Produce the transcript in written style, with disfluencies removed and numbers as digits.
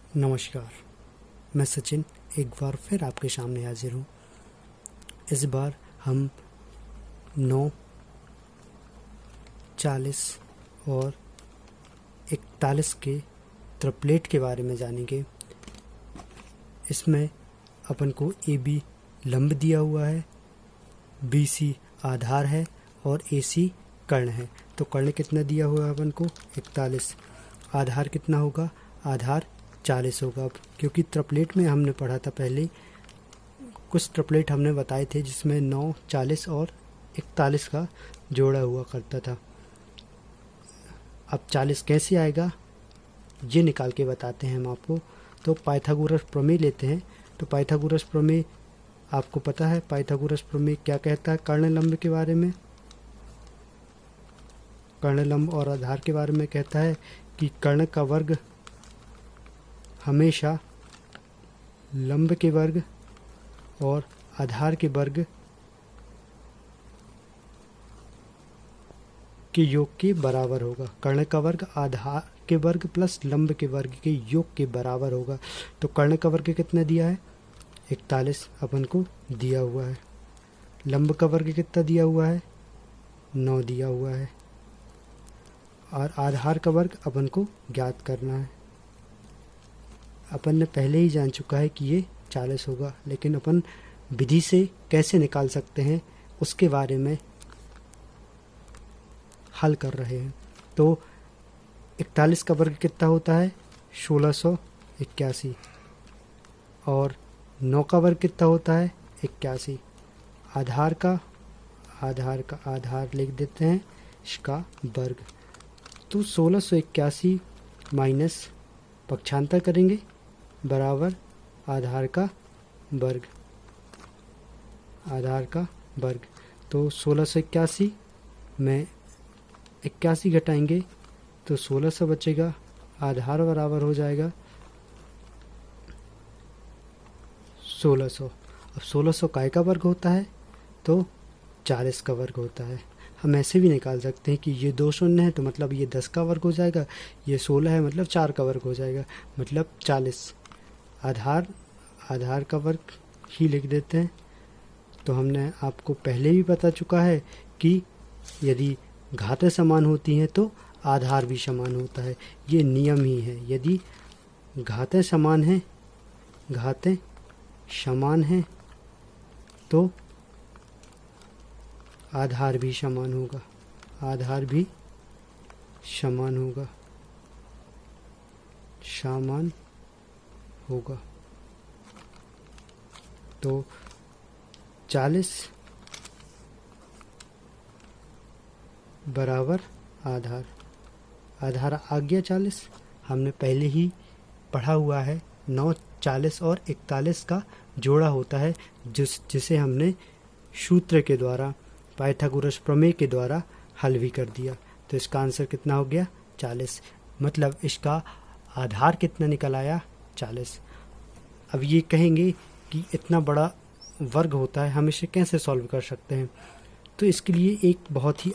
नमस्कार, मैं सचिन एक बार फिर आपके सामने हाजिर हूँ। इस बार हम 9, 40 और 41 के ट्रिपलेट के बारे में जानेंगे। इसमें अपन को AB लंब दिया हुआ है, BC आधार है और AC कर्ण है। तो कर्ण कितना दिया हुआ है अपन को? 41। आधार कितना होगा? आधार 40 होगा। क्योंकि ट्रिपलेट में हमने पढ़ा था पहले, कुछ ट्रिपलेट हमने बताए थे जिसमें 9, 40 और 41 का जोड़ा हुआ करता था। अब 40 कैसे आएगा ये निकाल के बताते हैं हम आपको। तो पाइथागोरस प्रमेय लेते हैं। तो पाइथागोरस प्रमेय आपको पता है, पाइथागोरस प्रमेय क्या कहता है कर्ण लंब के बारे में? कर्ण लंब और आधार के बारे में कहता है कि कर्ण का वर्ग हमेशा लंब के वर्ग और आधार के वर्ग के योग के बराबर होगा। कर्ण का वर्ग आधार के वर्ग प्लस लंब के वर्ग के योग के बराबर होगा। तो कर्ण का वर्ग कितना दिया है? 41 अपन को दिया हुआ है। लंब का वर्ग कितना दिया हुआ है? 9 दिया हुआ है। और आधार का वर्ग अपन को ज्ञात करना है। अपन ने पहले ही जान चुका है कि ये 40 होगा, लेकिन अपन विधि से कैसे निकाल सकते हैं उसके बारे में हल कर रहे हैं। तो 41 का वर्ग कितना होता है? 1681। और 9 का वर्ग कितना होता है? 81। आधार लिख देते हैं इसका वर्ग। तो 1681 माइनस पक्षांतर करेंगे बराबर आधार का वर्ग। तो 1681 में 81 घटाएंगे तो 1600 बचेगा। आधार बराबर हो जाएगा 1600। अब 1600 काय का वर्ग होता है? तो 40 का वर्ग होता है। हम ऐसे भी निकाल सकते हैं कि ये 2 शून्य है तो मतलब ये 10 का वर्ग हो जाएगा, ये 16 है मतलब 4 का वर्ग हो जाएगा, मतलब 40। आधार का वर्ग ही लिख देते हैं। तो हमने आपको पहले भी बता चुका है कि यदि घातें समान होती हैं तो आधार भी समान होता है। ये नियम ही है। यदि घातें समान हैं तो आधार भी समान होगा। तो 40 बराबर आधार आ गया 40। हमने पहले ही पढ़ा हुआ है 9, 40 और 41 का जोड़ा होता है, जिसे हमने सूत्र के द्वारा, पाइथागोरस प्रमेय के द्वारा हल भी कर दिया। तो इसका आंसर कितना हो गया? 40। मतलब इसका आधार कितना निकल आया? 40। अब ये कहेंगे कि इतना बड़ा वर्ग होता है, हम इसे कैसे सॉल्व कर सकते हैं? तो इसके लिए एक बहुत ही